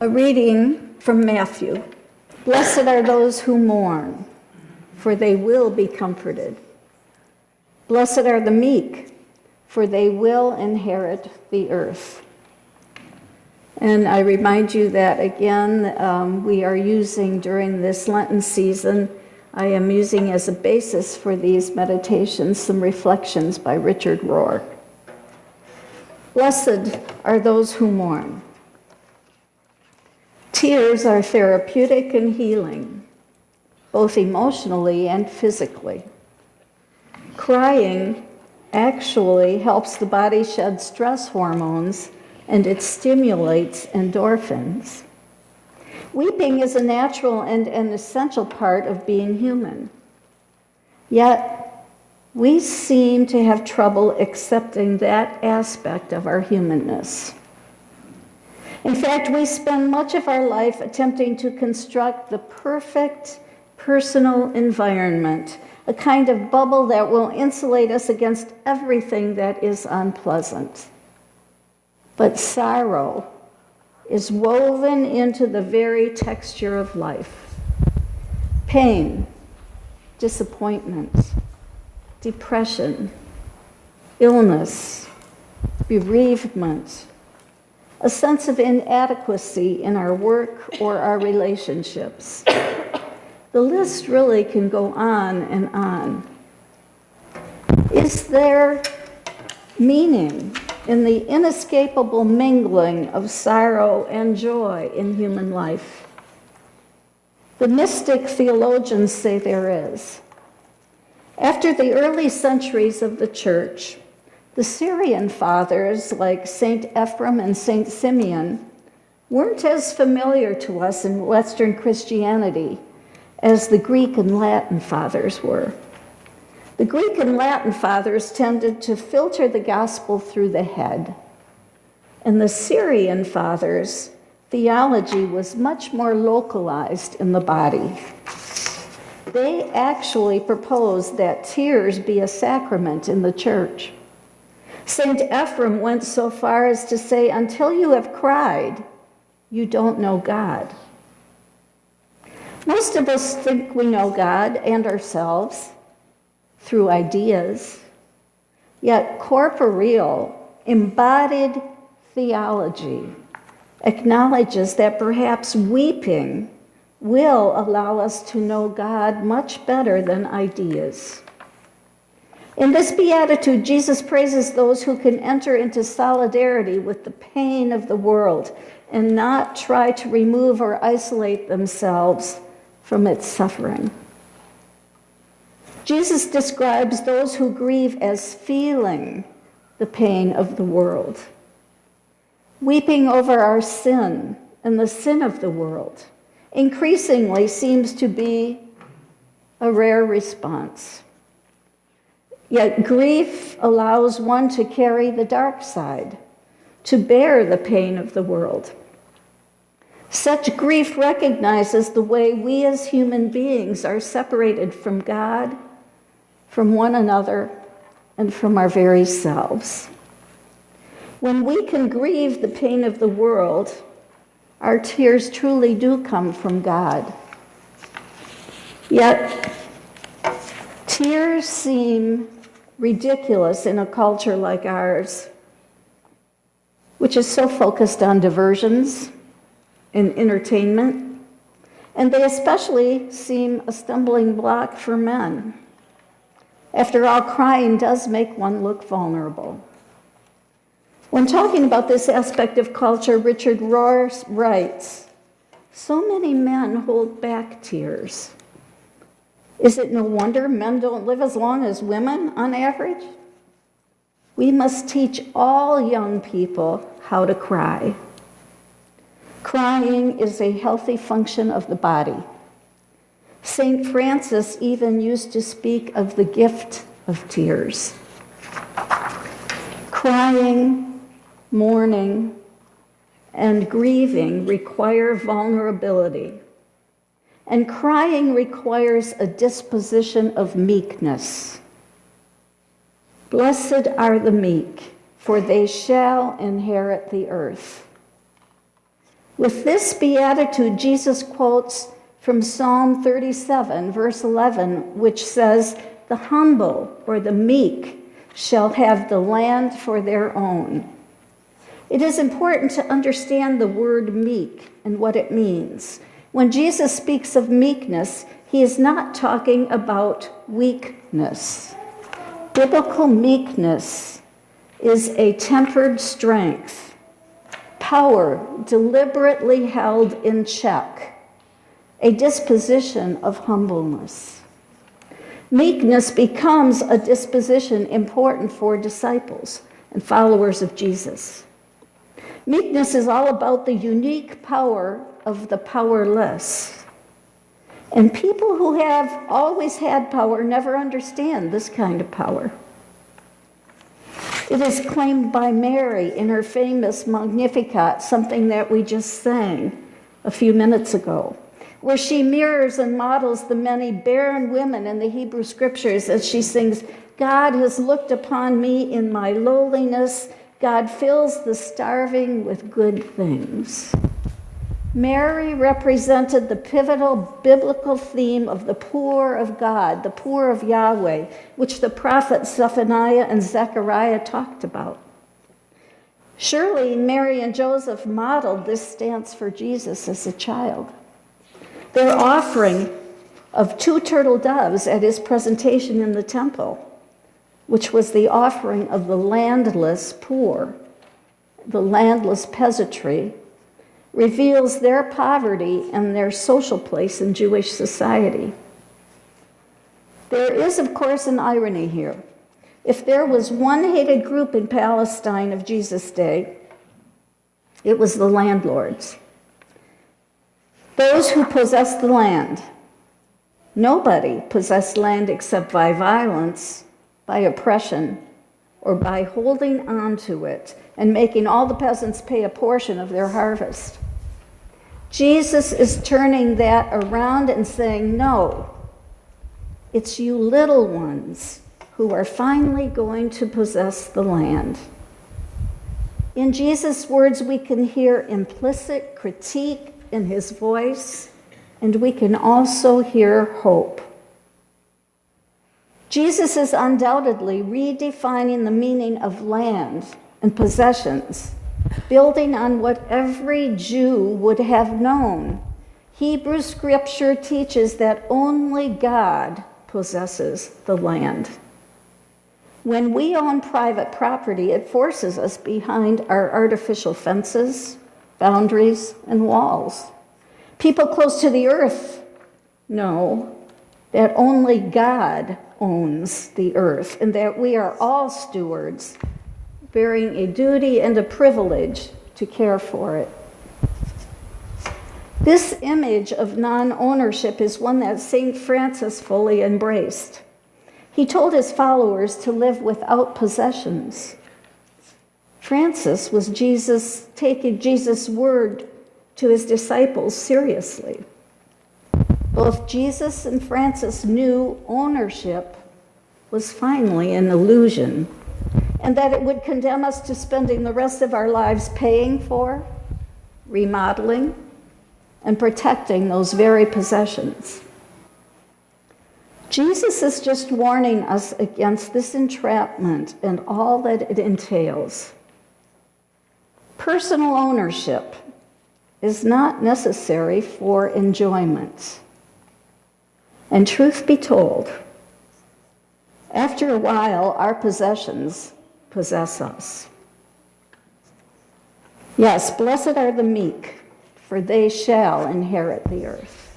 A reading from Matthew. Blessed are those who mourn, for they will be comforted. Blessed are the meek, for they will inherit the earth. And I remind you that, again, we are using during this Lenten season, I am using as a basis for these meditations some reflections by Richard Rohr. Blessed are those who mourn. Tears are therapeutic and healing, both emotionally and physically. Crying actually helps the body shed stress hormones, and it stimulates endorphins. Weeping is a natural and an essential part of being human. Yet, we seem to have trouble accepting that aspect of our humanness. In fact, we spend much of our life attempting to construct the perfect personal environment, a kind of bubble that will insulate us against everything that is unpleasant. But sorrow is woven into the very texture of life. Pain, disappointment, depression, illness, bereavement, a sense of inadequacy in our work or our relationships. The list really can go on and on. Is there meaning in the inescapable mingling of sorrow and joy in human life? The mystic theologians say there is. After the early centuries of the church, the Syrian fathers, like St. Ephrem and St. Simeon, weren't as familiar to us in Western Christianity as the Greek and Latin fathers were. The Greek and Latin fathers tended to filter the gospel through the head, and the Syrian fathers' theology was much more localized in the body. They actually proposed that tears be a sacrament in the church. St. Ephrem went so far as to say, until you have cried, you don't know God. Most of us think we know God and ourselves through ideas, yet corporeal, embodied theology acknowledges that perhaps weeping will allow us to know God much better than ideas. In this beatitude, Jesus praises those who can enter into solidarity with the pain of the world and not try to remove or isolate themselves from its suffering. Jesus describes those who grieve as feeling the pain of the world, weeping over our sin and the sin of the world. Increasingly seems to be a rare response. Yet grief allows one to carry the dark side, to bear the pain of the world. Such grief recognizes the way we as human beings are separated from God, from one another, and from our very selves. When we can grieve the pain of the world, our tears truly do come from God. Yet, tears seem ridiculous in a culture like ours, which is so focused on diversions and entertainment, and they especially seem a stumbling block for men. After all, crying does make one look vulnerable. When talking about this aspect of culture, Richard Rohr writes, so many men hold back tears. Is it no wonder men don't live as long as women on average? We must teach all young people how to cry. Crying is a healthy function of the body. St. Francis even used to speak of the gift of tears. Crying, mourning, and grieving require vulnerability. And crying requires a disposition of meekness. Blessed are the meek, for they shall inherit the earth. With this beatitude, Jesus quotes from Psalm 37, verse 11, which says, "The humble," or the meek, "shall have the land for their own." It is important to understand the word meek and what it means. When Jesus speaks of meekness, he is not talking about weakness. Biblical meekness is a tempered strength, power deliberately held in check, a disposition of humbleness. Meekness becomes a disposition important for disciples and followers of Jesus. Meekness is all about the unique power of the powerless. And people who have always had power never understand this kind of power. It is claimed by Mary in her famous Magnificat, something that we just sang a few minutes ago, where she mirrors and models the many barren women in the Hebrew scriptures as she sings, "God has looked upon me in my lowliness. God fills the starving with good things." Mary represented the pivotal biblical theme of the poor of God, the poor of Yahweh, which the prophets Zephaniah and Zechariah talked about. Surely Mary and Joseph modeled this stance for Jesus as a child. Their offering of 2 turtle doves at his presentation in the temple, which was the offering of the landless poor, the landless peasantry, reveals their poverty and their social place in Jewish society. There is, of course, an irony here. If there was one hated group in Palestine of Jesus' day, it was the landlords. Those who possessed the land. Nobody possessed land except by violence, by oppression, or by holding on to it and making all the peasants pay a portion of their harvest. Jesus is turning that around and saying, no, it's you little ones who are finally going to possess the land. In Jesus' words, we can hear implicit critique in his voice, and we can also hear hope. Jesus is undoubtedly redefining the meaning of land and possessions, building on what every Jew would have known. Hebrew scripture teaches that only God possesses the land. When we own private property, it forces us behind our artificial fences, boundaries, and walls. People close to the earth know that only God owns the earth and that we are all stewards, bearing a duty and a privilege to care for it. This image of non-ownership is one that St. Francis fully embraced. He told his followers to live without possessions. Francis was taking Jesus' word to his disciples seriously. Both Jesus and Francis knew ownership was finally an illusion, and that it would condemn us to spending the rest of our lives paying for, remodeling, and protecting those very possessions. Jesus is just warning us against this entrapment and all that it entails. Personal ownership is not necessary for enjoyment. And truth be told, after a while, our possessions possess us. Yes, blessed are the meek, for they shall inherit the earth.